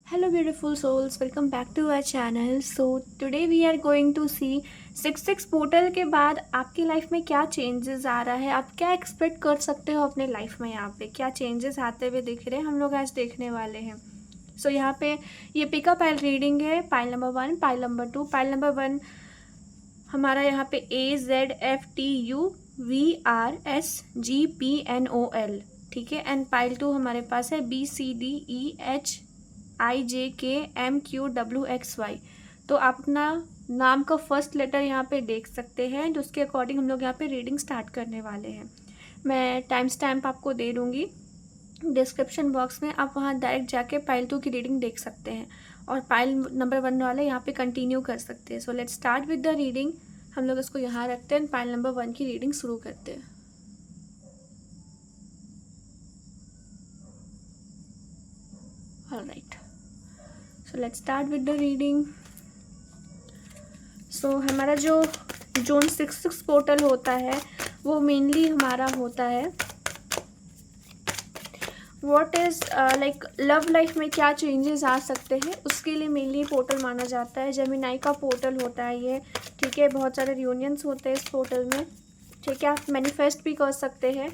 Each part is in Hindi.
Hello, beautiful souls. Welcome back to our channel. So today we are going to see 6 portal के बाद आपकी लाइफ में क्या चेंजेस आ रहा है, आप क्या एक्सपेक्ट कर सकते हो अपने लाइफ में, यहाँ पे क्या चेंजेस आते हुए दिख रहे हैं हम लोग आज देखने वाले हैं। सो यहाँ पे ये पिकअप पाइल रीडिंग है, pile number 1, pile number 2। Pile number 1 हमारा यहाँ पे AZFTUVRSGPNOL, ठीक है। एंड पाइल 2 हमारे पास है BCDEHIJKMQWXY। तो आप अपना नाम का फर्स्ट लेटर यहाँ पे देख सकते हैं, तो उसके अकॉर्डिंग हम लोग यहाँ पे रीडिंग स्टार्ट करने वाले हैं। मैं टाइम स्टैम्प आपको दे दूँगी डिस्क्रिप्शन बॉक्स में, आप वहाँ डायरेक्ट जाके पाइल 2 की रीडिंग देख सकते हैं और पाइल नंबर 1 वाले यहाँ पे कंटिन्यू कर सकते हैं। सो let's start with the reading. हम लोग इसको यहाँ रखते हैं, पाइल नंबर 1 की रीडिंग शुरू करते हैं। Alright, so let's start with the reading. So हमारा जो जोन 6 पोर्टल होता है वो मेनली हमारा होता है what is like love life में क्या चेंजेस आ सकते हैं, उसके लिए मेनली पोर्टल माना जाता है। जेमिनाई का पोर्टल होता है ये, ठीक है। बहुत सारे रियूनियंस होते हैं इस पोर्टल में, ठीक है। आप मैनिफेस्ट भी कर सकते हैं।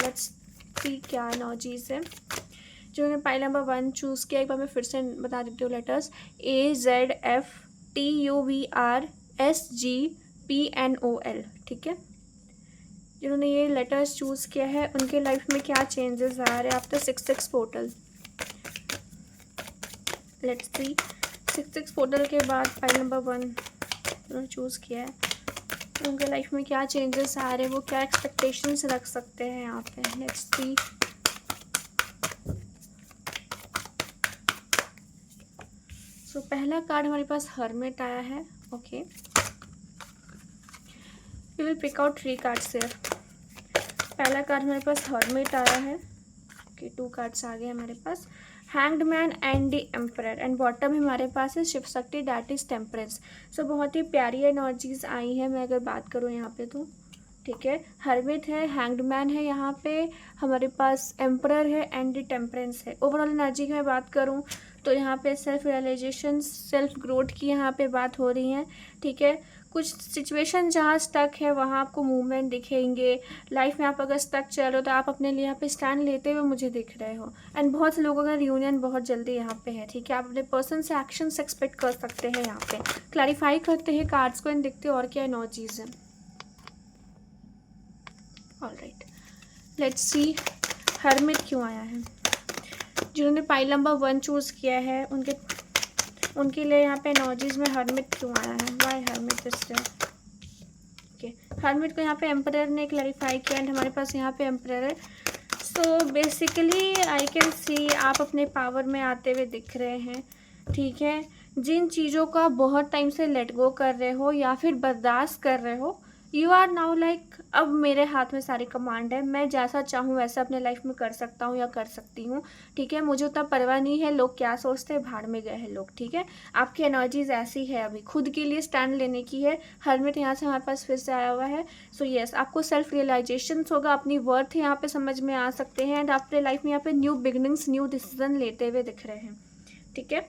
लेट्स सी क्या एनर्जीज है। जो मैंने पाइल नंबर 1 चूज़ किया, एक बार मैं फिर से बता देती हूँ लेटर्स। AZFTUVRSGPNOL, ठीक है। जिन्होंने ये लेटर्स चूज़ किया है उनके लाइफ में क्या चेंजेस आ रहे हैं after 6 portal. Let's see 6 portal के बाद फाइल नंबर 1 जिन्होंने चूज़ किया है उनके लाइफ में क्या चेंजेस आ रहे हैं, वो क्या एक्सपेक्टेशंस रख सकते हैं यहाँ पे। Let's see. सो पहला कार्ड हमारे पास हर्मिट आया है, okay. We will pick out 3 cards here. पहला कार्ड हमारे पास हर्मिट आया है, ओके। 2 कार्ड्स आ गए हमारे पास, hanged man and the emperor. And bottom में हमारे पास है Shiv Shakti, that is temperance. सो बहुत ही प्यारी एनर्जीज आई है, मैं अगर बात करूँ यहाँ पे तो, ठीक है। हर्मिट है, हैंग्ड मैन है, यहाँ पे हमारे पास एम्परर है एंड द टेम्परेंस है। ओवरऑल एनर्जी की मैं बात करूँ तो यहाँ पे सेल्फ रियलाइजेशन, सेल्फ ग्रोथ की यहाँ पे बात हो रही है, ठीक है। कुछ सिचुएशन जहाँ स्टक है वहाँ आपको मूवमेंट दिखेंगे। लाइफ में आप अगर स्टक चल रहे हो तो आप अपने लिए यहाँ पे स्टैंड लेते हुए मुझे दिख रहे हो। एंड बहुत से लोगों का रियूनियन बहुत जल्दी यहाँ पे है, ठीक है। आप अपने पर्सन से एक्शंस एक्सपेक्ट कर सकते हैं। यहाँ पे क्लैरिफाई करते हैं कार्ड्स को एंड देखते हैं और क्या एनर्जीज है। ऑलराइट, लेट्स सी हर्मिट क्यों आया है। जिन्होंने पाइल नंबर 1 चूज़ किया है उनके लिए यहाँ पे एनर्जीज में हर्मिट क्यों आया है, why hermit is there, okay. Hermit को यहाँ पे एम्परर ने क्लैरिफाई किया एंड हमारे पास यहाँ पे एम्परर है। So basically I can see आप अपने पावर में आते हुए दिख रहे हैं, ठीक है। जिन चीज़ों का बहुत टाइम से लेट गो कर रहे हो या फिर बर्दाश्त कर रहे हो, यू आर नाउ लाइक अब मेरे हाथ में सारी कमांड है, मैं जैसा चाहूँ वैसा अपने लाइफ में कर सकता हूँ या कर सकती हूँ, ठीक है। मुझे उतना परवाह नहीं है लोग क्या सोचते हैं, भाड़ में गए हैं लोग, ठीक है। आपकी एनर्जीज ऐसी है, अभी खुद के लिए स्टैंड लेने की है। हर्मिट यहाँ से हमारे पास फिर से आया हुआ है। सो येस, आपको सेल्फ रियलाइजेशन होगा, अपनी वर्थ यहाँ पे समझ में आ सकते हैं एंड अपने लाइफ में यहाँ पे न्यू बिगनिंग्स, न्यू डिसीजन लेते हुए दिख रहे हैं, ठीक है,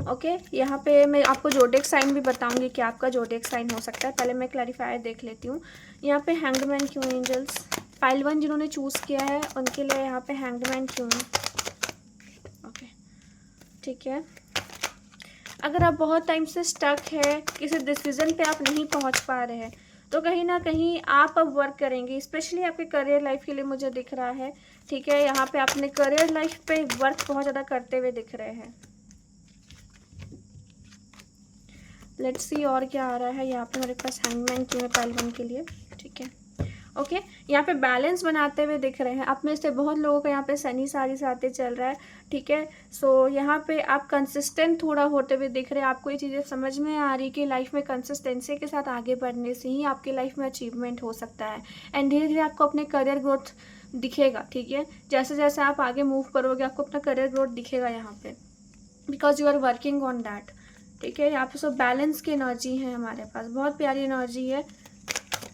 ओके। यहाँ पे मैं आपको जोडिएक साइन भी बताऊंगी कि आपका जोडिएक साइन हो सकता है। पहले मैं क्लैरिफायर देख लेती हूँ। यहाँ पे हैंगडमैन क्यों एंजल्स, पाइल 1 जिन्होंने चूज़ किया है उनके लिए यहाँ पे हैंगडमैन क्यों है, ओके, ठीक है। अगर आप बहुत टाइम से स्टक है, किसी डिसीजन पे आप नहीं पहुँच पा रहे हैं, तो कहीं ना कहीं आप अब वर्क करेंगे, स्पेशली आपके करियर लाइफ के लिए मुझे दिख रहा है, ठीक है। यहाँ पे अपने करियर लाइफ पे वर्क बहुत ज़्यादा करते हुए दिख रहे हैं। लेट्स सी और क्या आ रहा है। यहाँ पे हमारे पास हैंगमैन क्यों है पाइल 1 के लिए, ठीक है, ओके। यहाँ पे बैलेंस बनाते हुए दिख रहे हैं। आप में से बहुत लोगों का यहाँ पे शनि सारी साथे चल रहा है, ठीक है। सो यहाँ पे आप कंसिस्टेंट थोड़ा होते हुए दिख रहे हैं। आपको ये चीज़ें समझ में आ रही कि लाइफ में कंसिस्टेंसी के साथ आगे बढ़ने से ही आपकी लाइफ में अचीवमेंट हो सकता है एंड धीरे धीरे आपको अपने करियर ग्रोथ दिखेगा, ठीक है। जैसे जैसे आप आगे मूव करोगे आपको अपना करियर ग्रोथ दिखेगा यहाँ पे, because you are working on that, ठीक है। यहाँ पे सब बैलेंस की एनर्जी है हमारे पास, बहुत प्यारी एनर्जी है।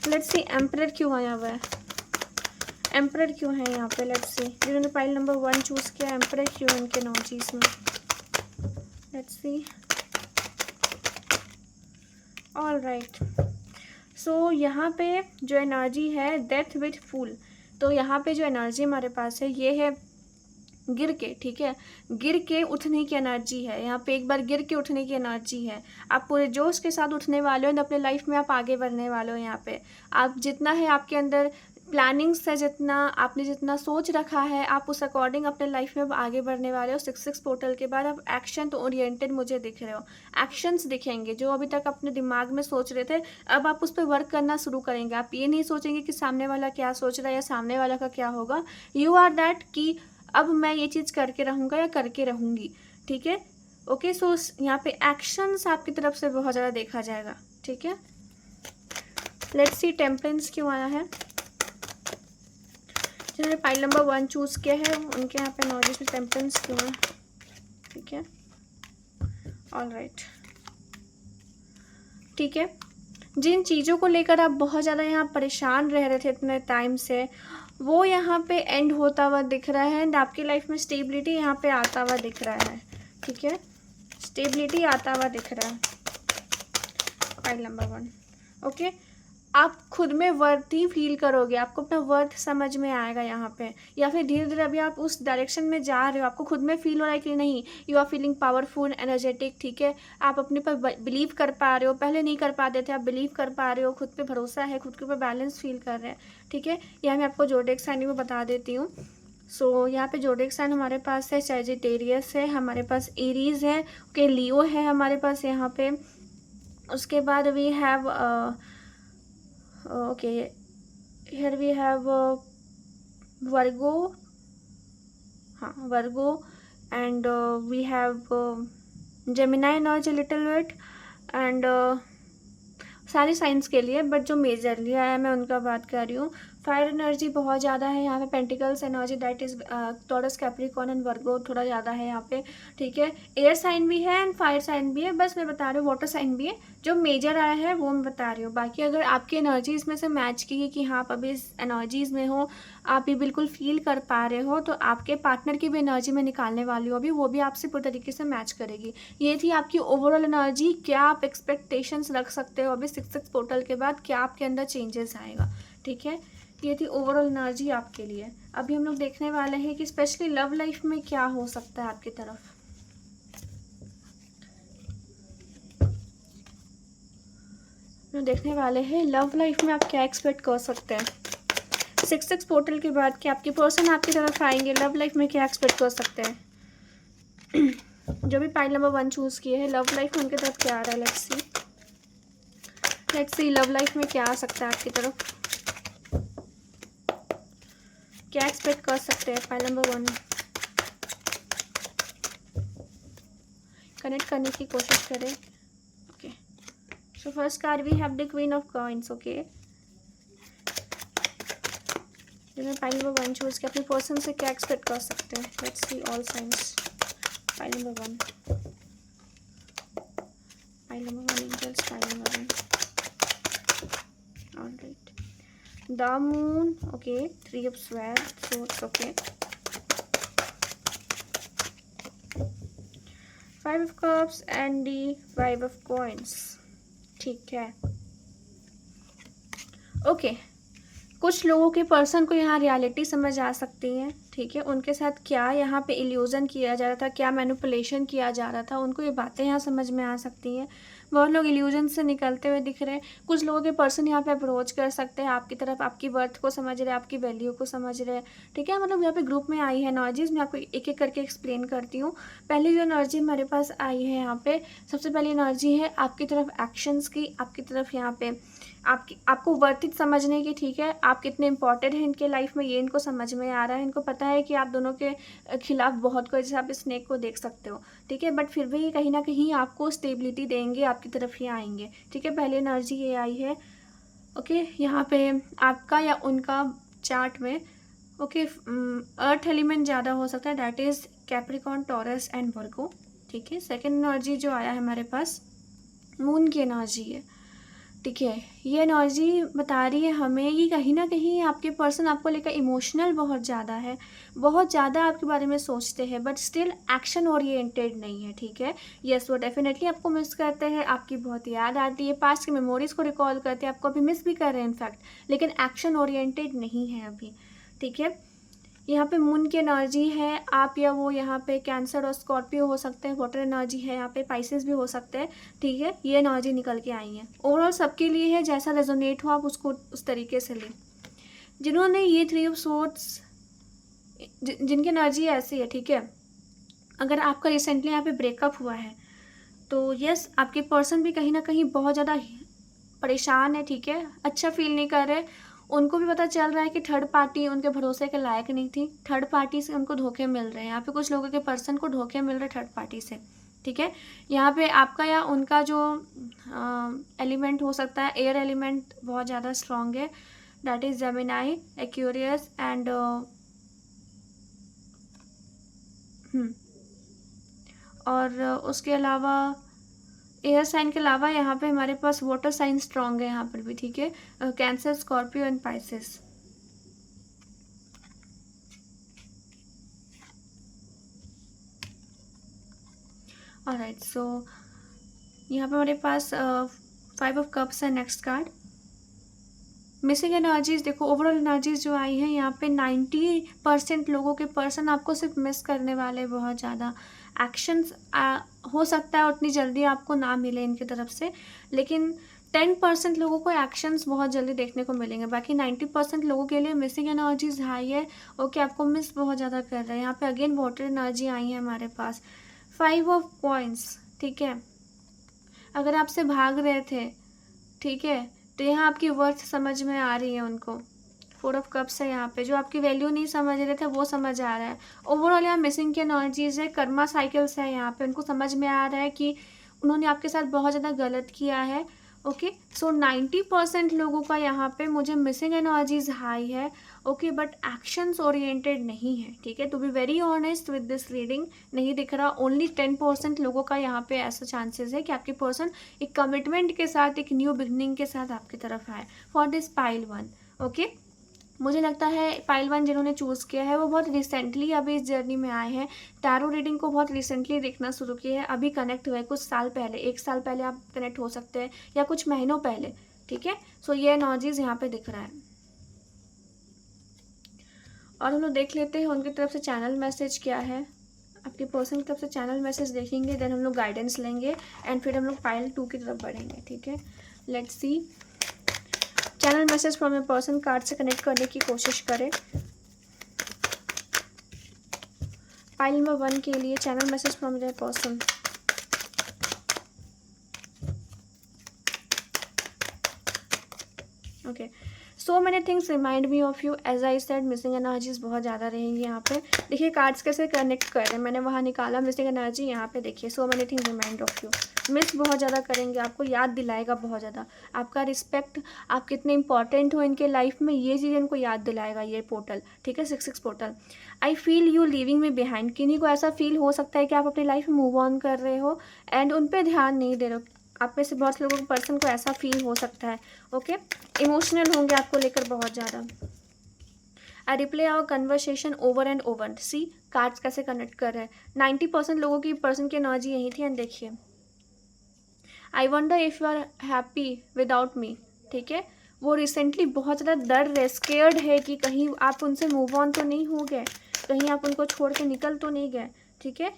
लेट्स सी एम्परर क्यों आया हुआ है। एम्परर क्यों है यहाँ पे? लेट्स सी, जिन्होंने पाइल नंबर 1 चूज़ किया, एम्परर क्यों है उनके एनर्जीज में? Let's see. ऑल राइट, सो यहाँ पे जो एनर्जी है डेथ विथ फूल, तो यहाँ पे जो एनर्जी हमारे पास है ये है गिर के, ठीक है, गिर के उठने की एनर्जी है यहाँ पे। एक बार गिर के उठने की एनर्जी है। आप पूरे जोश के साथ उठने वाले हो, अपने लाइफ में आप आगे बढ़ने वाले हो। यहाँ पे आप जितना है आपके अंदर प्लानिंग्स है, जितना आपने जितना सोच रखा है, आप उस अकॉर्डिंग अपने लाइफ में आगे बढ़ने वाले हो। 6 पोर्टल के बाद आप एक्शन तो ओरिएंटेड मुझे दिख रहे हो, एक्शंस दिखेंगे। जो अभी तक अपने दिमाग में सोच रहे थे, अब आप उस पर वर्क करना शुरू करेंगे। आप ये नहीं सोचेंगे कि सामने वाला क्या सोच रहा है या सामने वाला का क्या होगा। यू आर दैट कि अब मैं ये चीज़ करके रहूँगा या करके रहूँगी, ठीक है। ओके, सो यहाँ पे एक्शंस आपकी तरफ से बहुत ज़्यादा देखा जाएगा, ठीक है। लेट्स सी टेम्परेंस क्यों आया है। जिन्होंने पाइल नंबर 1 चूज़ किया है उनके यहाँ पे नॉलेज में टेम्परेंस क्यों है, ठीक है। ऑल राइट, ठीक है। जिन चीज़ों को लेकर आप बहुत ज़्यादा यहाँ परेशान रह रहे थे इतने टाइम से, वो यहाँ पे एंड होता हुआ दिख रहा है एंड आपकी लाइफ में स्टेबिलिटी यहाँ पे आता हुआ दिख रहा है, ठीक है। स्टेबिलिटी आता हुआ दिख रहा है फाइल नंबर 1। ओके, आप खुद में वर्थी फील करोगे, आपको अपना वर्थ समझ में आएगा यहाँ पे, या फिर धीरे धीरे अभी आप उस डायरेक्शन में जा रहे हो, आपको खुद में फील हो रहा है कि नहीं, you are feeling powerful, energetic, ठीक है। आप अपने पर बिलीव कर पा रहे हो, पहले नहीं कर पाते थे, आप बिलीव कर पा रहे हो, खुद पे भरोसा है, खुद के ऊपर बैलेंस फील कर रहे हैं, ठीक है। यहाँ मैं आपको जोडिएक साइन में बता देती हूँ। सो यहाँ पे जोडिएक साइन हमारे पास है सैजिटेरियस है, हमारे पास एरीज है, ओके, लियो है हमारे पास यहाँ पे। उसके बाद we have okay, here we have Virgo, हाँ Virgo, and we have Gemini energy little bit, and सारे साइंस के लिए, बट जो मेजरली आया मैं उनका बात कर रही हूँ। फायर एनर्जी बहुत ज़्यादा है यहाँ पे, pentacles energy that is taurus, Capricorn and वर्गो थोड़ा ज़्यादा है यहाँ पे, ठीक है। एयर साइन भी है एंड फायर साइन भी है, बस मैं बता रही हूँ वाटर साइन भी है। जो मेजर आया है वो मैं बता रही हूँ। बाकी अगर आपकी एनर्जी इसमें से मैच की है कि हाँ आप अभी इस एनर्जीज़ में हो, आप ये बिल्कुल फील कर पा रहे हो, तो आपके पार्टनर की भी एनर्जी में निकालने वाली हो अभी, वो भी आपसे पूरी तरीके से मैच करेगी। ये थी आपकी ओवरऑल एनर्जी। क्या आप एक्सपेक्टेशंस रख सकते हो अभी 6 पोर्टल के बाद, क्या आपके अंदर चेंजेस आएगा, ठीक है। ये थी ओवरऑल एनर्जी आपके लिए। अभी हम लोग देखने वाले हैं कि स्पेशली लव लाइफ में क्या हो सकता है आपकी तरफ। देखने वाले हैं लव लाइफ में आप क्या एक्सपेक्ट कर सकते हैं 6 पोर्टल के बाद, कि आपके पर्सन आपकी तरफ आएंगे, लव लाइफ में क्या एक्सपेक्ट कर सकते हैं। जो भी पाइल नंबर 1 चूज़ किए हैं, लव लाइफ में उनकी तरफ क्या आ रहा है, लेट्स सी लव लाइफ में क्या आ सकता है आपकी तरफ, क्या एक्सपेक्ट कर सकते हैं। पाइल नंबर 1 कनेक्ट करने की कोशिश करें। Okay, so first card we have the queen of coins. Okay, जिन्होंने पाइल नंबर 1 चूज किया, अपने पर्सन से क्या एक्सपेक्ट कर सकते हैं। Let's see all signs. Pile number 1, pile number 1 angels, pile number 1। Alright, the moon, okay, 3 of swords, okay, 5 of cups and the 5 of coins, ठीक है। ओके, कुछ लोगों के पर्सन को यहाँ रियलिटी समझ आ सकती है, ठीक है। उनके साथ क्या यहाँ पे इल्यूजन किया जा रहा था, क्या मैनिपुलेशन किया जा रहा था, उनको ये बातें यहाँ समझ में आ सकती हैं। बहुत लोग इल्यूजन से निकलते हुए दिख रहे हैं। कुछ लोगों के पर्सन यहाँ पे अप्रोच कर सकते हैं आपकी तरफ, आपकी वर्थ को समझ रहे हैं, आपकी वैल्यू को समझ रहे हैं, ठीक है। मतलब यहाँ पे ग्रुप में आई है एनर्जीज, मैं आपको एक एक करके एक्सप्लेन करती हूँ। पहली जो एनर्जी हमारे पास आई है यहाँ पे, सबसे पहली एनर्जी है आपकी तरफ एक्शंस की, आपकी तरफ यहाँ पे आपको वर्थित समझने की, ठीक है। आप कितने इंपॉर्टेंट हैं इनके लाइफ में, ये इनको समझ में आ रहा है। इनको पता है कि आप दोनों के खिलाफ बहुत कोई, जैसे आप स्नेक को देख सकते हो, ठीक है, बट फिर भी कहीं ना कहीं आपको स्टेबिलिटी देंगे, आपकी तरफ ही आएंगे, ठीक है। पहले एनर्जी ये आई है। ओके, यहाँ पे आपका या उनका चार्ट में, ओके, अर्थ एलिमेंट ज़्यादा हो सकता है, that is Capricorn, taurus and वर्गो, ठीक है। सेकेंड एनर्जी जो आया है हमारे पास, मून की एनर्जी है। ठीक है, ये एनर्जी बता रही है हमें कि कहीं ना कहीं आपके पर्सन आपको लेकर इमोशनल बहुत ज़्यादा है, बहुत ज़्यादा आपके बारे में सोचते हैं, बट स्टिल एक्शन ओरिएंटेड नहीं है। ठीक है, यस, वो डेफिनेटली आपको मिस करते हैं, आपकी बहुत याद आती है, पास्ट की मेमोरीज़ को रिकॉल करते हैं, आपको अभी मिस भी कर रहे हैं इनफैक्ट, लेकिन एक्शन ओरिएंटेड नहीं है अभी। ठीक है, यहाँ पे मून की एनर्जी है, आप या वो यहाँ पे कैंसर और स्कॉर्पियो हो सकते हैं, वाटर एनर्जी है, यहाँ पे पाइसेस भी हो सकते हैं। ठीक है, ये एनर्जी निकल के आई है, ओवरऑल सबके लिए है, जैसा रेजोनेट हो आप उसको उस तरीके से लें। जिन्होंने ये 3 ऑफ सोर्ड्स, जिनकी एनर्जी ऐसी है, ठीक है, अगर आपका रिसेंटली यहाँ पे ब्रेकअप हुआ है तो यस, आपके पर्सन भी कहीं ना कहीं बहुत ज़्यादा परेशान है। ठीक है, अच्छा फील नहीं कर रहे, उनको भी पता चल रहा है कि थर्ड पार्टी उनके भरोसे के लायक नहीं थी, थर्ड पार्टी से उनको धोखे मिल रहे हैं। यहाँ पे कुछ लोगों के पर्सन को धोखे मिल रहे थर्ड पार्टी से। ठीक है, यहाँ पे आपका या उनका जो एलिमेंट हो सकता है, एयर एलिमेंट बहुत ज़्यादा स्ट्रॉन्ग है, that is Gemini, Aquarius and और उसके अलावा एयर साइन के अलावा यहाँ पे हमारे पास वाटर साइन स्ट्रॉन्ग है यहाँ पर भी। ठीक है, Cancer, Scorpio and Pisces. Alright, so यहाँ पे हमारे पास 5 ऑफ कप्स है नेक्स्ट कार्ड। मिसिंग एनर्जीज देखो, ओवरऑल एनर्जीज जो आई हैं यहाँ पे 90% लोगों के पर्सन आपको सिर्फ मिस करने वाले, बहुत ज़्यादा एक्शंस हो सकता है उतनी जल्दी आपको ना मिले इनकी तरफ से, लेकिन 10% लोगों को एक्शंस बहुत जल्दी देखने को मिलेंगे, बाकी 90% लोगों के लिए मिसिंग एनर्जीज हाई है। ओके, आपको मिस बहुत ज़्यादा कर रहे हैं। यहाँ पे अगेन वाटर एनर्जी आई है हमारे पास, 5 ऑफ कॉइंस। ठीक है, अगर आपसे भाग रहे थे, ठीक है, तो यहाँ आपकी वर्थ समझ में आ रही है उनको। 4 ऑफ कप्स है यहाँ पे, जो आपकी वैल्यू नहीं समझ रहे थे वो समझ आ रहा है। ओवरऑल यहाँ मिसिंग की एनर्जीज है, कर्मा साइकिल्स है यहाँ पे, उनको समझ में आ रहा है कि उन्होंने आपके साथ बहुत ज़्यादा गलत किया है। ओके, सो 90% लोगों का यहाँ पे मुझे मिसिंग एनर्जीज हाई है। ओके, बट एक्शंस ओरिएंटेड नहीं है। ठीक है, to be very honest with this reading, नहीं दिख रहा। ओनली 10% लोगों का यहाँ पे ऐसा चांसेस है कि आपके पर्सन एक कमिटमेंट के साथ, एक न्यू बिगनिंग के साथ आपकी तरफ आए फॉर दिस पाइल 1। ओके, मुझे लगता है पाइल 1 जिन्होंने चूज़ किया है वो बहुत रिसेंटली अभी इस जर्नी में आए हैं, टैरो रीडिंग को बहुत रिसेंटली देखना शुरू किया है, अभी कनेक्ट हुए कुछ साल पहले, 1 साल पहले आप कनेक्ट हो सकते हैं या कुछ महीनों पहले। ठीक है, सो ये एनर्जीज यहाँ पे दिख रहा है। और हम लोग देख लेते हैं उनकी तरफ से चैनल मैसेज क्या है। आपके पर्सन की तरफ से चैनल मैसेज देखेंगे, देन हम लोग गाइडेंस लेंगे एंड फिर हम लोग पाइल 2 की तरफ बढ़ेंगे। ठीक है, let's see channel message from a person, card से कनेक्ट करने की कोशिश करें। पाइल नंबर 1 के लिए channel message from a person. Okay, so many things remind me of you, as I said missing energies बहुत ज़्यादा रहेंगी यहाँ पे। देखिए कार्ड्स कैसे कनेक्ट कर रहे हैं, मैंने वहाँ निकाला मिसिंग एनर्जी, यहाँ पे देखिए सो many things remind of you, miss बहुत ज़्यादा करेंगे, आपको याद दिलाएगा बहुत ज़्यादा, आपका रिस्पेक्ट, आप कितने इंपॉर्टेंट हो इनके लाइफ में, ये चीज़ इनको याद दिलाएगा ये पोर्टल। ठीक है, 6 portal. I feel you living me behind, किन्हीं को ऐसा फील हो सकता है कि आप अपनी लाइफ में मूव ऑन कर रहे हो एंड उन पर ध्यान नहीं दे रहे हो। आप में से बहुत लोगों को पर्सन को ऐसा फील हो सकता है। ओके, इमोशनल होंगे आपको लेकर बहुत ज़्यादा। I replay our conversation over and over. See cards कैसे कनेक्ट कर रहे हैं, 90% लोगों की पर्सन की एनर्जी यही थी। एंड देखिए, I wonder if you are happy without me. ठीक है, वो रिसेंटली बहुत ज़्यादा डर रहे, स्केयर्ड है कि कहीं आप उनसे मूव ऑन तो नहीं हो गए, कहीं आप उनको छोड़ के निकल तो नहीं गए। ठीक है,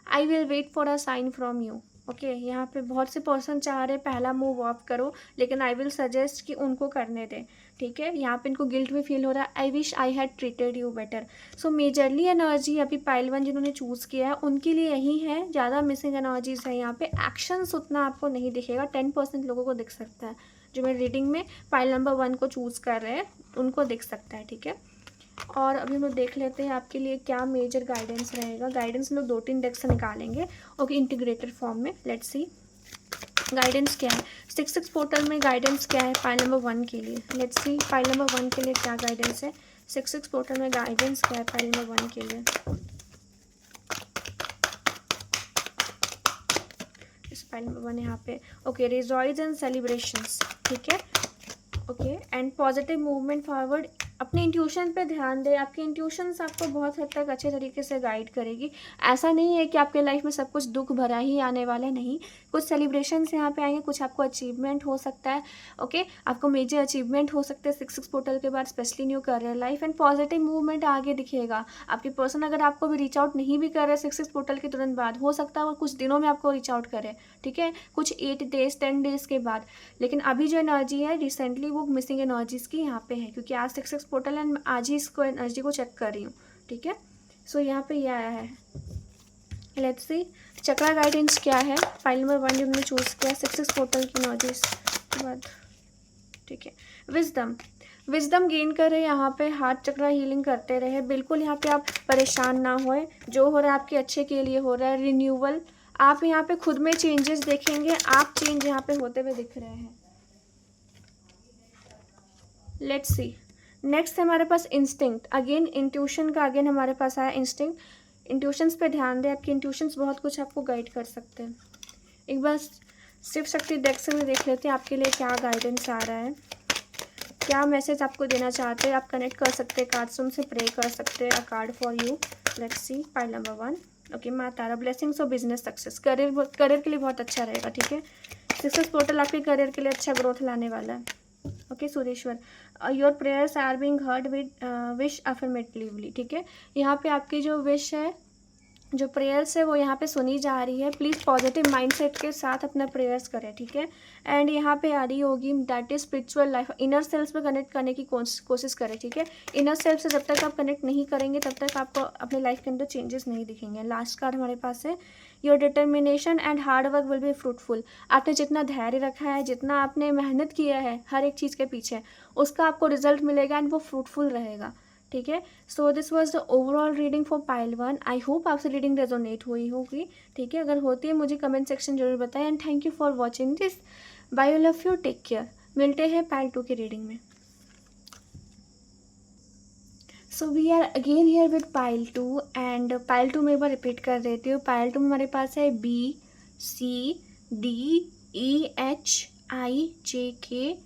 I will wait for a sign from you. Okay, यहाँ पे बहुत से पर्सन चाह रहे पहला मूव ऑफ करो, लेकिन आई विल सजेस्ट कि उनको करने दें। ठीक है, यहाँ पे इनको गिल्ट भी फील हो रहा है, I wish I had treated you better. So majorly energy अभी पाइल 1 जिन्होंने चूज़ किया है उनके लिए यही है, ज़्यादा मिसिंग एनर्जीज है यहाँ पे। एक्शंस उतना आपको नहीं दिखेगा, 10% लोगों को दिख सकता है, जो मेरे रीडिंग में पाइल नंबर 1 को चूज़ कर रहे हैं उनको दिख सकता है। ठीक है, और अभी हम लोग देख लेते हैं आपके लिए क्या मेजर गाइडेंस रहेगा। गाइडेंस हम लोग 2-3 डेक से निकालेंगे। ओके, इंटीग्रेटेड फॉर्म में। लेट्स सी गाइडेंस क्या है 6 पोर्टल में, गाइडेंस क्या है फाइल नंबर 1 के लिए। लेट्स सी फाइल नंबर 1 के लिए क्या गाइडेंस है, 6 पोर्टल में गाइडेंस क्या है फाइल नंबर 1 के लिए। इस फाइल नंबर 1 यहाँ पे। ओके, रिजॉइस एंड सेलिब्रेशंस, ठीक है। Okay, and positive movement forward. अपने इंट्यूशन पे ध्यान दें, आपकी इंट्यूशंस आपको बहुत हद तक अच्छे तरीके से गाइड करेगी। ऐसा नहीं है कि आपके लाइफ में सब कुछ दुख भरा ही आने वाला है, नहीं। कुछ सेलिब्रेशंस यहाँ पे आएंगे, कुछ आपको अचीवमेंट हो सकता है। ओके, आपको मेजर अचीवमेंट हो सकते हैं 6 पोर्टल के बाद, specially new career life, and positive movement आगे दिखेगा। आपकी पर्सन अगर आपको भी रीच आउट नहीं भी कर रहे 6 पोर्टल के तुरंत बाद, हो सकता है वो कुछ दिनों में आपको रीच आउट करे, ठीक है, कुछ 8 डेज 10 डेज के बाद। लेकिन अभी जो एनर्जी है रिसेंटली वो मिसिंग एनर्जीज की यहाँ पे है, क्योंकि आज 6 पोर्टल एंड आज ही इसको एनर्जी को चेक कर रही हूँ, ठीक है। सो यहाँ पे ये आया है, लेट्स सी चक्रा गाइडेंस क्या है। फाइल नंबर 1 जो हमने चूज़ किया 6 पोर्टल की एनर्जीज के बाद, ठीक है। विजडम गेन करे, यहाँ पे हार्ट चक्रा हीलिंग करते रहे। बिल्कुल यहाँ पे आप परेशान ना होए, जो हो रहा है आपके अच्छे के लिए हो रहा है। रिन्यूअल, आप यहाँ पे खुद में चेंजेस देखेंगे, आप चेंज यहाँ पे होते हुए दिख रहे हैं। लेट्स सी नेक्स्ट है हमारे पास इंस्टिंक्ट। अगेन इंट्यूशन का अगेन हमारे पास आया इंस्टिंक्ट। इंट्यूशंस पे ध्यान दें, आपकी इंट्यूशंस बहुत कुछ आपको गाइड कर सकते हैं। एक बार शिव शक्ति डेक से भी देख लेते हैं आपके लिए क्या गाइडेंस आ रहा है, क्या मैसेज आपको देना चाहते हैं। आप कनेक्ट कर सकते हैं कार्ड से, उनसे प्रे कर सकते हैं। अ card for you, let's see file number 1। Okay, माँ तारा, ब्लेसिंग्स और बिजनेस सक्सेस। करियर के लिए बहुत अच्छा रहेगा, ठीक है। 6 पोर्टल आपके करियर के लिए अच्छा ग्रोथ लाने वाला है। Okay, Sureshwar, your prayers are being heard with wish affirmatively, ठीक है। यहाँ पे आपकी जो विश है, जो प्रेयर्स है वो यहाँ पे सुनी जा रही है। प्लीज़ पॉजिटिव माइंडसेट के साथ अपना प्रेयर्स करें, ठीक है। एंड यहाँ पे आ रही होगी that is spiritual life, inner self पे कनेक्ट करने की कोशिश करें, ठीक है। इनर सेल्फ से जब तक आप कनेक्ट नहीं करेंगे तब तक आपको अपने लाइफ के अंदर चेंजेस नहीं दिखेंगे। लास्ट कार्ड हमारे पास है, your determination and hard work will be fruitful. आपने जितना धैर्य रखा है, जितना आपने मेहनत किया है हर एक चीज़ के पीछे, उसका आपको रिजल्ट मिलेगा एंड वो फ्रूटफुल रहेगा, ठीक है। So this was the overall reading for pile 1। I hope आपसे रीडिंग रेजोनेट हुई होगी, ठीक है। अगर होती है मुझे कमेंट सेक्शन जरूर बताएं। And thank you for watching this. Bye, you love you, take care. मिलते हैं पाइल 2 की रीडिंग में। So we are again here with pile 2 and pile 2 में एक बार रिपीट कर देती हूँ। पाइल 2 में हमारे पास है BCDEHIJK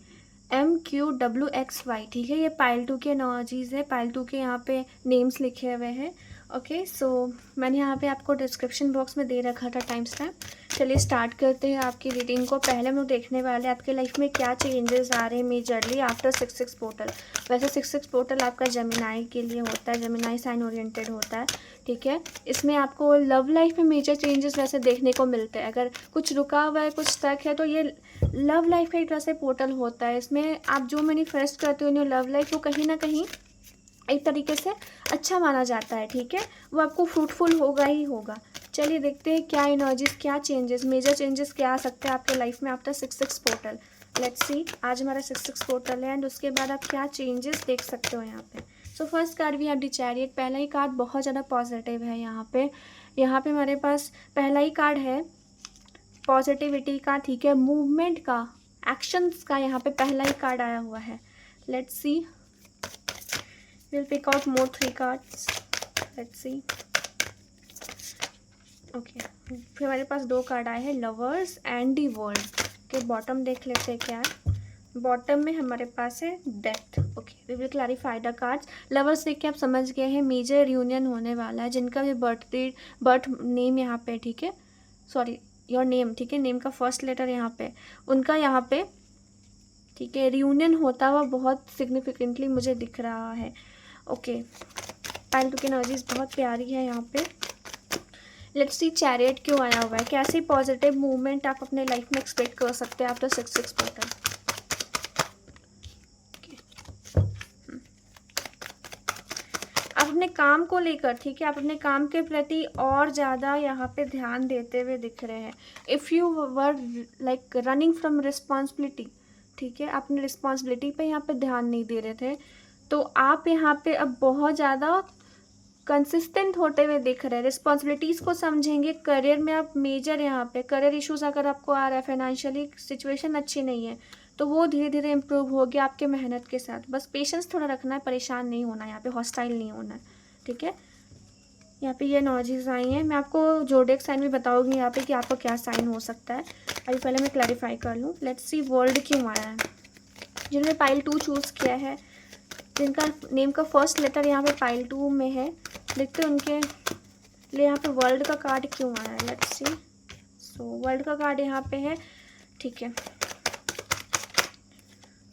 MQWXY, ठीक है। ये पाइल 2 के एनर्जीज है, पाइल 2 के यहाँ पे नेम्स लिखे हुए हैं। ओके, सो मैंने यहाँ पे आपको डिस्क्रिप्शन बॉक्स में दे रखा था टाइम स्टैम्प। चलिए स्टार्ट करते हैं आपकी रीडिंग को। पहले हम लोग देखने वाले हैं आपके लाइफ में क्या चेंजेस आ रहे हैं मेजरली आफ्टर 6 पोर्टल। वैसे 6 पोर्टल आपका जेमिनाई के लिए होता है, जेमिनाई साइन ओरिएंटेड होता है, ठीक है। इसमें आपको लव लाइफ में मेजर चेंजेस वैसे देखने को मिलते हैं। अगर कुछ रुका हुआ है, कुछ स्टक है, तो ये लव लाइफ का एक तरह से पोर्टल होता है। इसमें आप जो मैनिफेस्ट करते हो इन लव लाइफ, वो कहीं ना कहीं एक तरीके से अच्छा माना जाता है, ठीक है। वो आपको फ्रूटफुल होगा ही होगा। चलिए देखते हैं क्या एनर्जीज, क्या चेंजेस, मेजर चेंजेस क्या आ सकते हैं आपके लाइफ में आफ्टर 6 पोर्टल। लेट्स सी, आज हमारा 6 पोर्टल है एंड उसके बाद आप क्या चेंजेस देख सकते हो यहाँ पे। सो फर्स्ट कार्ड भी आप द चैरियट। पहला ही कार्ड बहुत ज़्यादा पॉजिटिव है यहाँ पे हमारे पास पहला ही कार्ड है पॉजिटिविटी का, ठीक है, मूवमेंट का, एक्शंस का। यहाँ पे पहला ही कार्ड आया हुआ है। Let's C, we'll pick out more 3 cards. Let's see. Okay, फिर हमारे पास 2 कार्ड आए हैं, लवर्स एंड दी वर्ल्ड के। बॉटम देख लेते हैं क्या है। बॉटम में हमारे पास है death. Okay, we will clarify the cards. Lovers देख के आप समझ गए हैं मेजर यूनियन होने वाला है, जिनका भी बर्थ नेम यहाँ पे, ठीक है, सॉरी योर नेम, ठीक है, नेम का फर्स्ट लेटर यहाँ पे, उनका यहाँ पे, ठीक है, रियूनियन होता हुआ बहुत सिग्निफिकेंटली मुझे दिख रहा है। ओके, पाइल 2 की एनर्जीज बहुत प्यारी है यहाँ पे। लेट्स सी चैरियट क्यों आया हुआ है, कैसी पॉजिटिव मूवमेंट आप अपने लाइफ में एक्सपेक्ट कर सकते हैं आफ्टर 6 पोर्टल। आप अपने काम को लेकर, ठीक है, आप अपने काम के प्रति और ज़्यादा यहाँ पे ध्यान देते हुए दिख रहे हैं। If you were like running from responsibility, ठीक है, अपनी रिस्पॉन्सिबिलिटी पे यहाँ पे ध्यान नहीं दे रहे थे, तो आप यहाँ पे अब बहुत ज़्यादा कंसिस्टेंट होते हुए दिख रहे हैं। रिस्पॉन्सिबिलिटीज़ को समझेंगे। करियर में आप मेजर यहाँ पे करियर इश्यूज अगर आपको आ रहा है, फाइनेंशियली सिचुएशन अच्छी नहीं है, तो वो धीरे धीरे इम्प्रूव होगी आपके मेहनत के साथ। बस पेशेंस थोड़ा रखना है, परेशान नहीं होना है, यहाँ पे हॉस्टाइल नहीं होना है, ठीक है। यहाँ पे ये एनर्जीज आई हैं। मैं आपको ज़ोडिएक साइन भी बताऊंगी यहाँ पे कि आपका क्या साइन हो सकता है। अभी पहले मैं क्लैरिफाई कर लूँ। लेट्स सी वर्ल्ड क्यों आया है। जिन्होंने पाइल 2 चूज़ किया है, जिनका नेम का फर्स्ट लेटर यहाँ पे पाइल 2 में है, देखते हैं उनके लिए यहाँ पे वर्ल्ड का कार्ड क्यों आया है। Let's C. सो वर्ल्ड का कार्ड यहाँ पे है, ठीक है।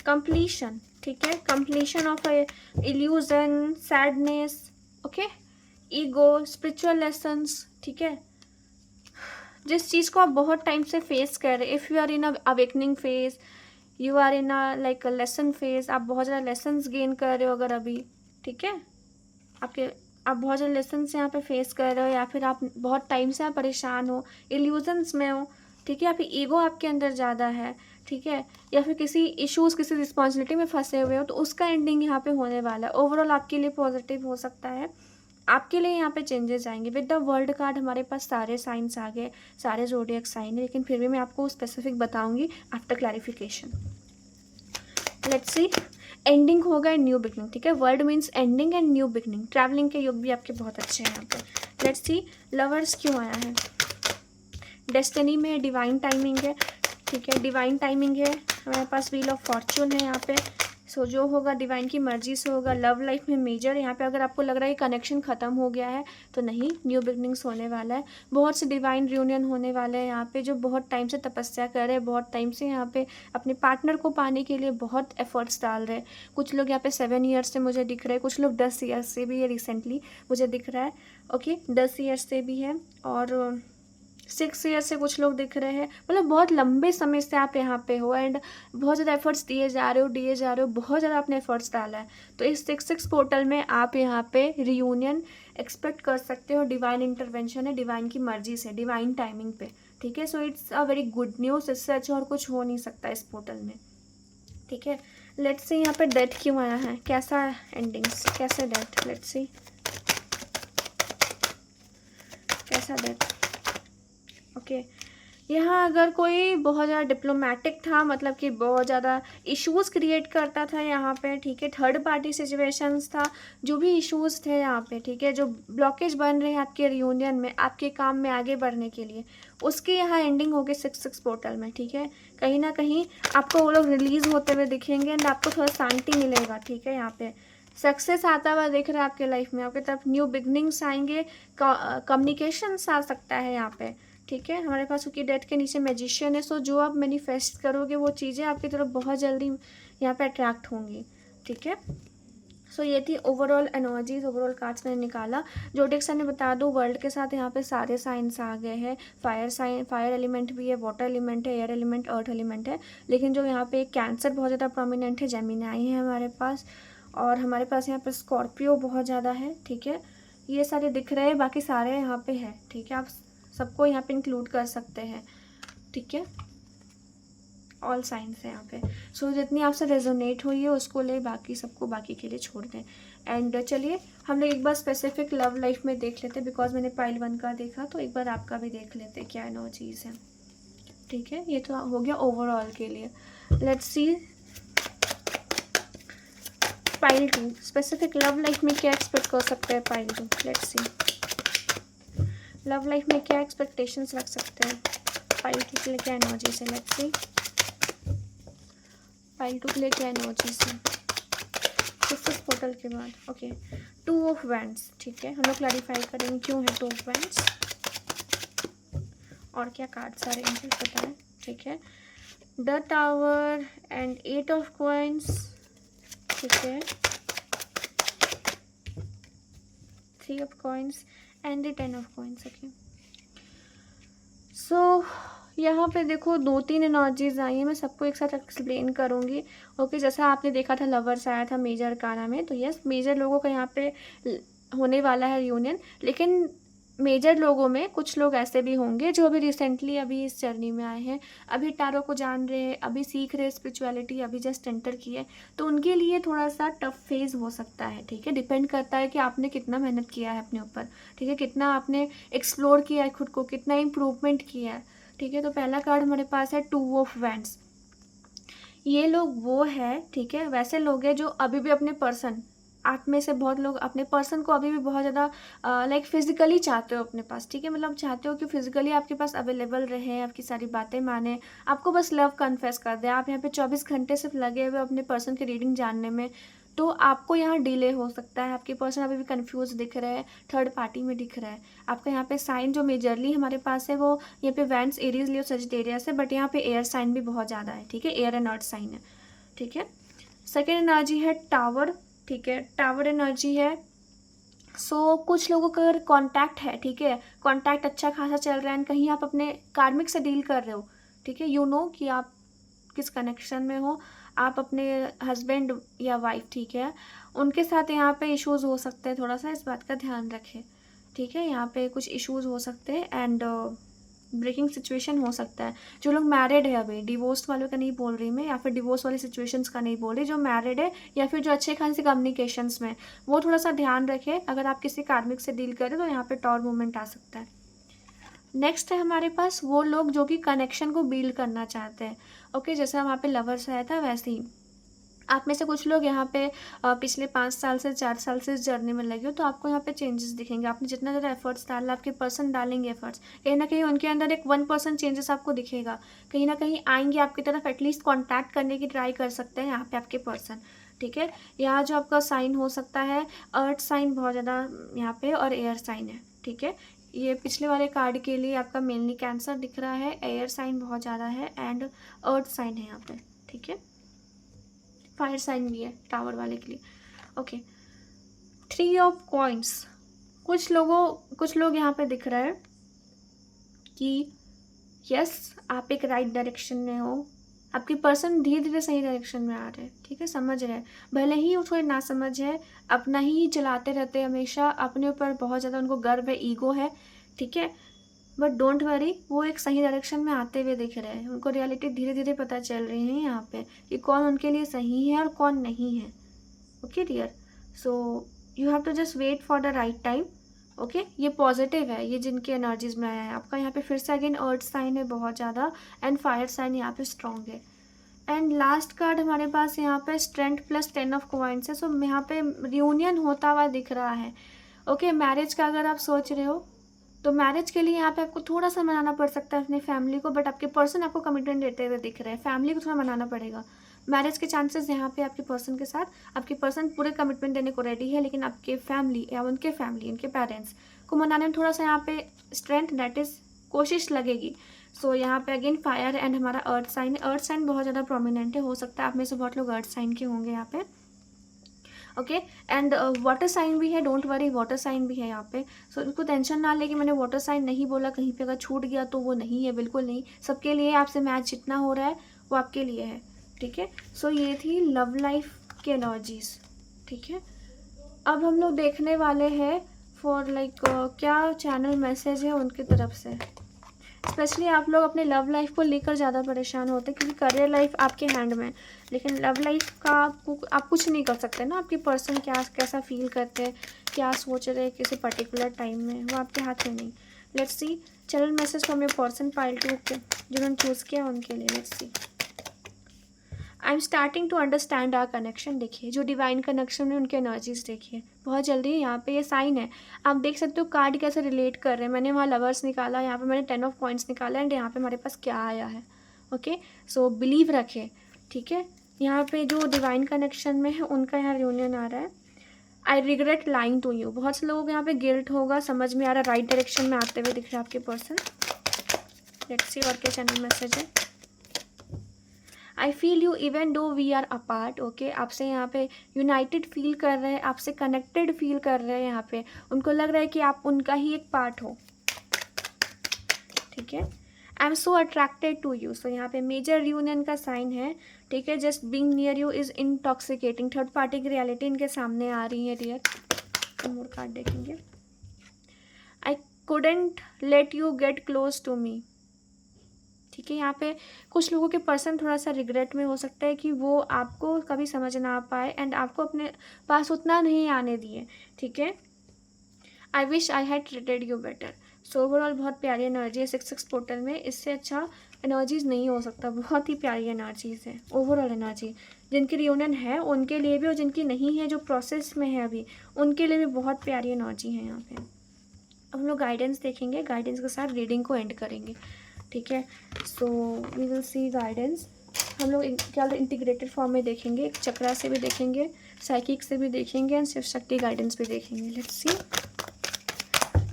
कंप्लीशन, ठीक है, completion of illusion, sadness, okay, ego, spiritual lessons, ठीक है। जिस चीज़ को आप बहुत टाइम से फेस कर रहे, if you are in a awakening phase, you are in a like a lesson phase, आप बहुत ज़्यादा लेसन्स गेन कर रहे हो अगर अभी, ठीक है, आप बहुत ज़्यादा लेसन्स यहाँ पे फेस कर रहे हो, या फिर आप बहुत टाइम से आप परेशान हो, इल्यूजन्स में हो, ठीक है, या फिर ईगो आपके अंदर ज़्यादा है, ठीक है, या फिर किसी इश्यूज़, किसी रिस्पॉन्सिबिलिटी में फंसे हुए हो, तो उसका एंडिंग यहाँ पे होने वाला है। ओवरऑल आपके लिए पॉजिटिव हो सकता है, आपके लिए यहाँ पे चेंजेस आएंगे। विद द वर्ल्ड कार्ड हमारे पास सारे साइंस आ गए, सारे ज़ोडिएक साइन है, लेकिन फिर भी मैं आपको स्पेसिफिक बताऊंगी after clarification. Let's see, ending होगा एंड न्यू बिगनिंग, ठीक है। World means ending and new beginning. Travelling के योग भी आपके बहुत अच्छे हैं यहाँ पे। लेट्स सी, लवर्स क्यों आया है। डेस्टिनी में डिवाइन टाइमिंग है, ठीक है, डिवाइन टाइमिंग है। हमारे पास व्हील ऑफ फॉर्चून है यहाँ पे। सो जो होगा डिवाइन की मर्जी से होगा। लव लाइफ में मेजर, यहाँ पे अगर आपको लग रहा है कि कनेक्शन ख़त्म हो गया है, तो नहीं, न्यू बिगनिंग्स होने वाला है। बहुत से डिवाइन रियूनियन होने वाले हैं यहाँ पे, जो बहुत टाइम से तपस्या कर रहे हैं, बहुत टाइम से यहाँ पे अपने पार्टनर को पाने के लिए बहुत एफर्ट्स डाल रहे हैं। कुछ लोग यहाँ पे 7 ईयर्स से मुझे दिख रहे हैं, कुछ लोग 10 ईयर्स से भी है, रिसेंटली मुझे दिख रहा है, ओके, 10 ईयर्स से भी है, और 6 ईयर से कुछ लोग दिख रहे हैं। मतलब बहुत लंबे समय से आप यहाँ पे हो, एंड बहुत ज़्यादा एफर्ट्स दिए जा रहे हो, बहुत ज़्यादा आपने एफर्ट्स डाला है। तो इस 6 पोर्टल में आप यहाँ पे रियूनियन एक्सपेक्ट कर सकते हो। डिवाइन इंटरवेंशन है, डिवाइन की मर्जी से, डिवाइन टाइमिंग पे, ठीक है। So it's a very good news. इससे अच्छा और कुछ हो नहीं सकता इस पोर्टल में, ठीक है। लेट्स सी, यहाँ पे डेथ क्यों आया है, कैसा एंडिंग्स, कैसे डेथ। लेट्स सी, कैसा डेथ, ओके। यहाँ अगर कोई बहुत ज़्यादा डिप्लोमेटिक था, मतलब कि बहुत ज़्यादा इश्यूज़ क्रिएट करता था यहाँ पे, ठीक है, थर्ड पार्टी सिचुएशंस था, जो भी इश्यूज़ थे यहाँ पे, ठीक है, जो ब्लॉकेज बन रहे हैं आपके रियूनियन में, आपके काम में आगे बढ़ने के लिए, उसकी यहाँ एंडिंग होगी 6 पोर्टल में, ठीक है। कहीं ना कहीं आपको वो लोग रिलीज़ होते हुए दिखेंगे, एंड आपको थोड़ा शांति मिलेगा, ठीक है। यहाँ पे सक्सेस आता हुआ दिख रहा है आपके लाइफ में, आपकी तरफ न्यू बिगनिंग्स आएंगे, कम्युनिकेशंस आ सकता है यहाँ पे, ठीक है। हमारे पास उसकी डेथ के नीचे मैजिशियन है। सो जो आप मैनिफेस्ट करोगे वो चीज़ें आपकी तरफ बहुत जल्दी यहाँ पे अट्रैक्ट होंगी, ठीक है। सो ये थी ओवरऑल एनर्जीज, ओवरऑल कार्ड्स मैंने निकाला। ज़ोडिएक साइन ने बता दो, वर्ल्ड के साथ यहाँ पे सारे साइंस आ गए हैं। फायर साइन, फायर एलिमेंट भी है, वाटर एलिमेंट है, एयर एलिमेंट, अर्थ एलिमेंट है, लेकिन जो यहाँ पे कैंसर बहुत ज़्यादा प्रोमिनेंट है, जेमिनाई है हमारे पास, और हमारे पास यहाँ पे स्कॉर्पियो बहुत ज़्यादा है, ठीक है। ये सारे दिख रहे हैं, बाकी सारे यहाँ पे है, ठीक है। आप सबको यहाँ पे इंक्लूड कर सकते हैं, ठीक है। ऑल साइंस है यहाँ पे। सो जितनी आपसे रेजोनेट हुई है उसको ले, बाकी सबको बाकी के लिए छोड़ दें। एंड चलिए हम लोग एक बार स्पेसिफिक लव लाइफ में देख लेते हैं, बिकॉज मैंने पाइल 1 का देखा, तो एक बार आपका भी देख लेते हैं क्या एनर्जीज है, ठीक है। ये तो हो गया ओवरऑल के लिए। Let's C pile 2, specific love life में क्या एक्सपेक्ट कर सकते हैं pile 2। Let's see love life में क्या एक्सपेक्टेशंस रख सकते हैं पाइल 2 के लिए, क्या एनर्जी है। लेट्स सी पाइल 2 के लिए क्या एनर्जी है 6 पोर्टल के बाद, ओके। 2 ऑफ वैंड्स, ठीक है, हम लोग क्लैरिफाई करेंगे क्यों है 2 ऑफ वैंड्स, और क्या कार्ड सारे एंजल बताएं, ठीक है। The tower and 8 of coins, ठीक है, 3 of coins and the 10 of coins, okay. So यहाँ पे देखो 2-3 एनर्जीज आई हैं, मैं सबको एक साथ एक्सप्लेन करूँगी, ओके। जैसा आपने देखा था लवर्स आया था मेजर काना में, तो यस मेजर लोगों का यहाँ पे होने वाला है यूनियन, लेकिन मेजर लोगों में कुछ लोग ऐसे भी होंगे जो अभी रिसेंटली अभी इस जर्नी में आए हैं, अभी टैरो को जान रहे हैं, अभी सीख रहे हैं स्पिरिचुअलिटी, अभी जस्ट एंटर किए, तो उनके लिए थोड़ा सा टफ फेज हो सकता है, ठीक है। डिपेंड करता है कि आपने कितना मेहनत किया है अपने ऊपर, ठीक है, कितना आपने एक्सप्लोर किया है खुद को, कितना इम्प्रूवमेंट किया है, ठीक है। तो पहला कार्ड हमारे पास है 2 ऑफ वैंड्स। ये लोग वो है, ठीक है, वैसे लोग हैं जो अभी भी अपने पर्सन आप में से बहुत लोग अपने पर्सन को अभी भी बहुत ज़्यादा लाइक फिजिकली चाहते हो अपने पास, ठीक है, मतलब चाहते हो कि फिजिकली आपके पास अवेलेबल रहे, आपकी सारी बातें माने, आपको बस लव कन्फेस कर दे। आप यहाँ पे 24 घंटे सिर्फ लगे हुए अपने पर्सन की रीडिंग जानने में, तो आपको यहाँ डिले हो सकता है। आपके पर्सन अभी भी कंफ्यूज दिख रहे हैं, थर्ड पार्टी में दिख रहा है। आपका यहाँ पे साइन जो मेजरली हमारे पास है वो यहाँ पे वेंस, एरीज, लियो, सजिटेरियस है, बट यहाँ पे एयर साइन भी बहुत ज़्यादा है, ठीक है, एयर एंड अर्थ साइन है, ठीक है। सेकेंड एनर्जी है टावर, ठीक है, टावर एनर्जी है। सो कुछ लोगों का अगर कॉन्टैक्ट है, ठीक है, कॉन्टैक्ट अच्छा खासा चल रहा है, कहीं आप अपने कार्मिक से डील कर रहे हो, ठीक है, यू नो कि आप किस कनेक्शन में हो, आप अपने हस्बैंड या वाइफ, ठीक है, उनके साथ यहाँ पे इश्यूज हो सकते हैं, थोड़ा सा इस बात का ध्यान रखें, ठीक है, यहाँ पे कुछ इश्यूज हो सकते हैं एंड ब्रेकिंग सिचुएशन हो सकता है। जो लोग मैरिड है, अभी डिवोर्स वालों का नहीं बोल रही मैं, या फिर डिवोर्स वाली सिचुएशंस का नहीं बोल रही, जो मैरिड है या फिर जो अच्छे खासे कम्युनिकेशंस में, वो थोड़ा सा ध्यान रखें। अगर आप किसी कार्मिक से डील करें तो यहाँ पे टॉर मूवमेंट आ सकता है। नेक्स्ट है हमारे पास वो लोग जो कि कनेक्शन को बिल्ड करना चाहते हैं, ओके, जैसा वहाँ पे लवर्स आया था वैसे ही आप में से कुछ लोग यहाँ पे पिछले 5 साल से 4 साल से इस जर्नी में लगे हो, तो आपको यहाँ पे चेंजेस दिखेंगे। आपने जितना ज़्यादा एफर्ट्स डाला, आपके पर्सन डालेंगे एफर्ट्स, कहीं ना कहीं उनके अंदर एक 1% चेंजेस आपको दिखेगा, कहीं ना कहीं आएंगे आपकी तरफ, एटलीस्ट कॉन्टैक्ट करने की ट्राई कर सकते हैं यहाँ पे आपके पर्सन, ठीक है। यहाँ जो आपका साइन हो सकता है, अर्थ साइन बहुत ज़्यादा यहाँ पे और एयर साइन है, ठीक है। ये पिछले वाले कार्ड के लिए आपका मेनली कैंसर दिख रहा है, एयर साइन बहुत ज़्यादा है एंड अर्थ साइन है यहाँ पे, ठीक है, फायर साइन भी है टावर वाले के लिए, ओके। 3 ऑफ कॉइन्स, कुछ लोग यहाँ पे दिख रहा है कि यस आप एक राइट डायरेक्शन में हो, आपके पर्सन धीरे धीरे सही डायरेक्शन में आ रहे हैं, ठीक है, समझ रहे हैं, भले ही वो थोड़े ना समझ है, अपना ही चलाते रहते हैं हमेशा, अपने ऊपर बहुत ज़्यादा उनको गर्व है, ईगो है, ठीक है, बट डोंट वरी, वो एक सही डायरेक्शन में आते हुए दिख रहे हैं। उनको रियलिटी धीरे धीरे पता चल रही है यहाँ पे कि कौन उनके लिए सही है और कौन नहीं है, okay dear. So you have to just wait for the right time, okay. ये पॉजिटिव है, ये जिनके एनर्जीज में आया है। आपका यहाँ पे फिर से अगेन अर्थ साइन है बहुत ज़्यादा एंड फायर साइन यहाँ पे स्ट्रॉन्ग है। एंड लास्ट कार्ड हमारे पास यहाँ पे स्ट्रेंथ प्लस 10 ऑफ कॉइन्स है। सो यहाँ पे रियूनियन होता हुआ दिख रहा है, ओके। मैरिज का अगर आप सोच रहे हो तो मैरिज के लिए यहाँ पे आपको थोड़ा सा मनाना पड़ सकता है अपनी फैमिली को, बट आपके पर्सन आपको कमिटमेंट देते हुए दिख रहे हैं, फैमिली को थोड़ा मनाना पड़ेगा। मैरिज के चांसेस यहाँ पे आपके पर्सन के साथ, आपके पर्सन पूरे कमिटमेंट देने को रेडी है, लेकिन आपके फैमिली या उनके फैमिली, उनके पेरेंट्स को मनाने में थोड़ा सा यहाँ पे स्ट्रेंथ, दैट इज़ कोशिश लगेगी। सो यहाँ पे अगेन फायर एंड हमारा अर्थ साइन, अर्थ साइन बहुत ज़्यादा प्रोमिनेंट है, हो सकता है आप में से बहुत लोग अर्थ साइन के होंगे यहाँ पे, ओके। एंड वाटर साइन भी है, डोंट वरी, वाटर साइन भी है यहाँ पे। सो इनको टेंशन ना ले कि मैंने वाटर साइन नहीं बोला, कहीं पे अगर छूट गया तो वो नहीं है, बिल्कुल नहीं, सबके लिए आपसे मैच जितना हो रहा है वो आपके लिए है, ठीक है। सो ये थी लव लाइफ की एनर्जीज, ठीक है। अब हम लोग देखने वाले हैं फॉर लाइक क्या चैनल मैसेज है उनकी तरफ से। स्पेशली आप लोग अपने लव लाइफ को लेकर ज़्यादा परेशान होते हैं, क्योंकि करियर लाइफ आपके हैंड में, लेकिन लव लाइफ का आप कुछ नहीं कर सकते ना। आपके पर्सन क्या कैसा फील करते हैं, क्या सोच रहे हैं किसी पर्टिकुलर टाइम में, वो आपके हाथ में नहीं। Let's see channel message from your person pile 2 के जिन्होंने चूज़ किया उनके लिए। Let's see I am starting to understand our connection. देखिए जो डिवाइन कनेक्शन में उनके एनर्जीज देखिए बहुत जल्दी। यहाँ पे ये साइन है, आप देख सकते हो कार्ड कैसे रिलेट कर रहे हैं। मैंने वहाँ लवर्स निकाला, यहाँ पे मैंने 10 ऑफ कॉइन्स निकाला एंड यहाँ पे हमारे पास क्या आया है, ओके। सो बिलीव रखें, ठीक है। यहाँ पे जो डिवाइन कनेक्शन में है उनका यहाँ रियूनियन आ रहा है। I regret lying to you, बहुत से लोगों को यहाँ पे गिल्ट होगा, समझ में आ रहा है, राइट डायरेक्शन में आते हुए दिख रहा है आपके पर्सन। लेट्स सी और क्या चैनल मैसेज है। I feel you even though we are apart, okay. आपसे यहाँ पे यूनाइटेड फील कर रहे हैं, आपसे कनेक्टेड फील कर रहे हैं। यहाँ पे उनको लग रहा है कि आप उनका ही एक पार्ट हो, ठीक है। I am so attracted to you, so यहाँ पे मेजर यूनियन का साइन है, ठीक है। Just being near you is intoxicating, third party की रियलिटी इनके सामने आ रही है डियर। मोर कार्ड देखेंगे। I couldn't let you get close to me, ठीक है। यहाँ पे कुछ लोगों के पर्सन थोड़ा सा रिग्रेट में हो सकता है कि वो आपको कभी समझ ना पाए एंड आपको अपने पास उतना नहीं आने दिए, ठीक है। I wish I had treated you better. So overall बहुत प्यारी एनर्जी है 6-6 पोर्टल में, इससे अच्छा एनर्जीज नहीं हो सकता, बहुत ही प्यारी एनर्जीज है ओवरऑल एनर्जी, जिनकी रियूनियन है उनके लिए भी और जिनकी नहीं है, जो प्रोसेस में है अभी, उनके लिए भी बहुत प्यारी एनर्जी है यहाँ पे। अब हम लोग गाइडेंस देखेंगे, गाइडेंस के साथ रीडिंग को एंड करेंगे, ठीक है। So we will see guidance. हम लोग क्या इंटीग्रेटेड फॉर्म में देखेंगे, एक चक्रा से भी देखेंगे, साइकिक से भी देखेंगे एंड शिव शक्ति गाइडेंस भी देखेंगे। लेट्स सी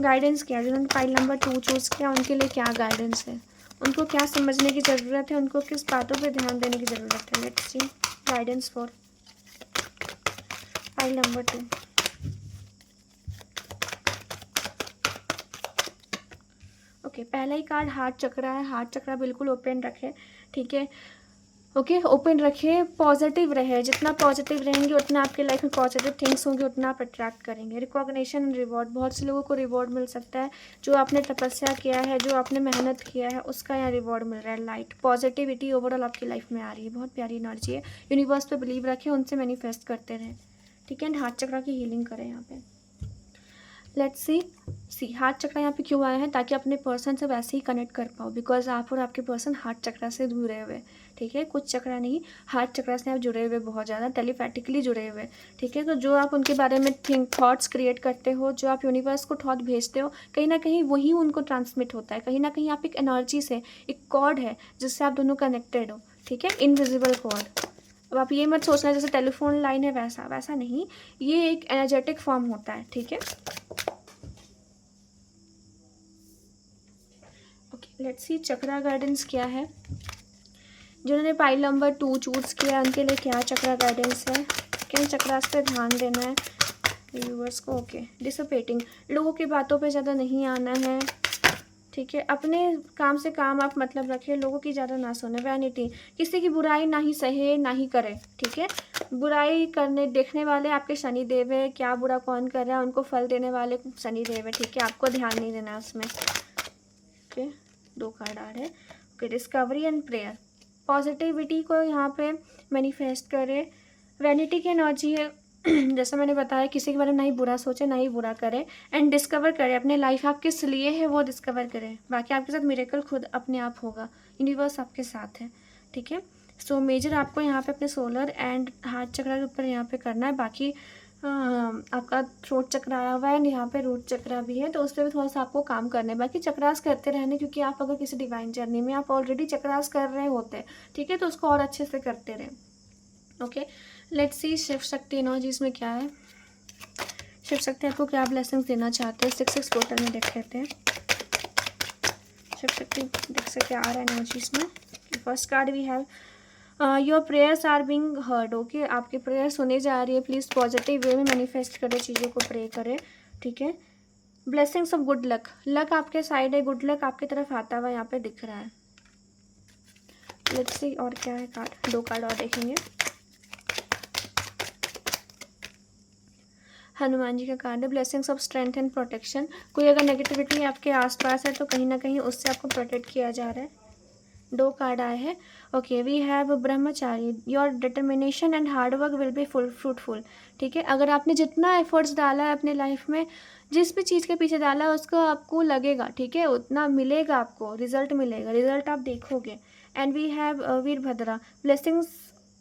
गाइडेंस क्या है। जिन्होंने फाइल नंबर 2 चूज़ किया उनके लिए क्या गाइडेंस है, उनको क्या समझने की ज़रूरत है, उनको किस बातों पे ध्यान देने की ज़रूरत है। Let's C guidance for file number 2। Okay, पहला ही कार्ड हार्ट चक्रा है। हार्ट चक्रा बिल्कुल ओपन रखे, ठीक है। ओके, ओपन रखिए, पॉजिटिव रहे। जितना पॉजिटिव रहेंगे उतना आपके लाइफ में पॉजिटिव थिंग्स होंगे, उतना आप अट्रैक्ट करेंगे। रिकॉग्निशन एंड रिवॉर्ड, बहुत से लोगों को रिवॉर्ड मिल सकता है। जो आपने तपस्या किया है, जो आपने मेहनत किया है, उसका यहाँ रिवॉर्ड मिल रहा है। लाइट पॉजिटिविटी ओवरऑल आपकी लाइफ में आ रही है, बहुत प्यारी एनर्जी है। यूनिवर्स पे बिलीव रखें, उनसे मैनिफेस्ट करते रहें, ठीक है। एंड हार्ट चक्रा की हीलिंग करें यहाँ पे। लेट्स सी हार्ट चक्रा यहाँ पे क्यों आया है, ताकि अपने पर्सन से वैसे ही कनेक्ट कर पाओ, बिकॉज आप और आपके पर्सन हार्ट चक्रा से जुड़े हुए, ठीक है। कुछ चक्रा नहीं, हार्ट चक्रा से आप जुड़े हुए, बहुत ज़्यादा टेलीपैथिकली जुड़े हुए, ठीक है। तो जो आप उनके बारे में थॉट्स क्रिएट करते हो, जो आप यूनिवर्स को थॉट भेजते हो, कहीं ना कहीं वही उनको ट्रांसमिट होता है। कहीं ना कहीं आप एक एनर्जी से, एक कॉर्ड है जिससे आप दोनों कनेक्टेड हो, ठीक है, इनविजिबल कॉर्ड। अब आप ये मत सोचना जैसे टेलीफोन लाइन है वैसा नहीं, ये एक एनर्जेटिक फॉर्म होता है, ठीक है। लेट्स सी चक्रा गाइडेंस क्या है। जिन्होंने पाइल नंबर 2 चूज़ किया उनके लिए क्या चक्रा गाइडेंस है, किन चक्रास पे ध्यान देना है व्यूअर्स को। ओके, डिसोपेटिंग, लोगों की बातों पे ज़्यादा नहीं आना है, ठीक है। अपने काम से काम आप मतलब रखें, लोगों की ज़्यादा ना सुने। वैनिटी, किसी की बुराई ना ही सहे ना ही करे, ठीक है। बुराई करने देखने वाले आपके शनि देव है, क्या बुरा कौन कर रहा है उनको फल देने वाले शनि देव है, ठीक है। आपको ध्यान नहीं देना उसमें, ओके। 2 कार्ड आ रहे हैं, okay. Discovery and prayer, positivity को यहाँ पे मैनिफेस्ट करे। वैनिटी की एनर्जी है, जैसा मैंने बताया, किसी के बारे में ना ही बुरा सोचे ना ही बुरा करे। एंड डिस्कवर करे अपने लाइफ आप किस लिए है वो डिस्कवर करें, बाकी आपके साथ मिरेकल खुद अपने आप होगा, यूनिवर्स आपके साथ है, ठीक है। सो मेजर आपको यहाँ पे अपने सोलर एंड हार्ट चक्र के ऊपर यहाँ पे करना है। बाकी आपका थ्रोट चक्र आया हुआ है एंड यहाँ पे रूट चक्रा भी है, तो उस पर भी थोड़ा सा आपको काम करना है। बाकी चक्रास करते रहने, क्योंकि आप अगर किसी डिवाइन जर्नी में आप ऑलरेडी चक्रास कर रहे होते हैं, ठीक है, तो उसको और अच्छे से करते रहें, okay. Let's see Shiv Shakti energies में क्या है। शिव शक्ति आपको क्या ब्लेसिंग्स देना चाहते हैं, 6 पोर्टल में देख लेते हैं। शिव शक्ति देख से क्या आ रहा है एनर्जीज में। First card we have your prayers are being heard, okay. आपकी प्रेयर सुनी जा रही है, प्लीज़ पॉजिटिव वे में मैनिफेस्ट करें, चीज़ों को प्रे करें, ठीक है। Blessings of good luck, luck आपके साइड है, गुड लक आपकी तरफ आता हुआ यहाँ पे दिख रहा है। लेट्स सी और क्या है कार्ड, 2 कार्ड और देखेंगे। हनुमान जी का कार्ड है, blessings of strength and protection. कोई अगर नेगेटिविटी आपके आसपास है तो कहीं ना कहीं उससे आपको प्रोटेक्ट किया जा रहा है। 2 कार्ड आए हैं, okay. We have Brahmachari, your determination and hard work will be full fruitful, ठीक है। अगर आपने जितना एफर्ट्स डाला है अपने लाइफ में, जिस भी चीज़ के पीछे डाला है उसको आपको लगेगा, ठीक है, उतना मिलेगा, आपको रिजल्ट मिलेगा, रिजल्ट आप देखोगे। And we have Veerabhadra, blessings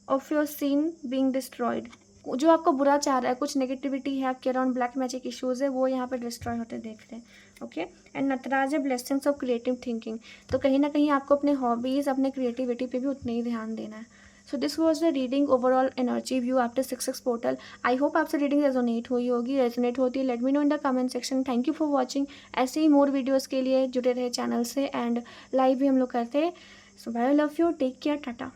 of your sin being destroyed, जो आपको बुरा चाह रहा है, कुछ नेगेटिविटी है आपके अराउंड, ब्लैक मैजिक इश्यूज़ है, वो यहाँ पे डिस्ट्रॉय होते देख रहे हैं, ओके। एंड नटराज है, ब्लेसिंग्स ऑफ क्रिएटिव थिंकिंग, तो कहीं ना कहीं आपको अपने हॉबीज़, अपने क्रिएटिविटी पे भी उतना ही ध्यान देना है। So this was the reading overall energy view after 6 portal. I hope आपसे रीडिंग रेजोनेट हुई होगी, रेजोनेट होती है let me know in the comment section. Thank you for watching. ऐसे ही मोर वीडियोज़ के लिए जुड़े रहे चैनल से, एंड लाइव भी हम लोग करते हैं। So bye, love you, take care, Tata.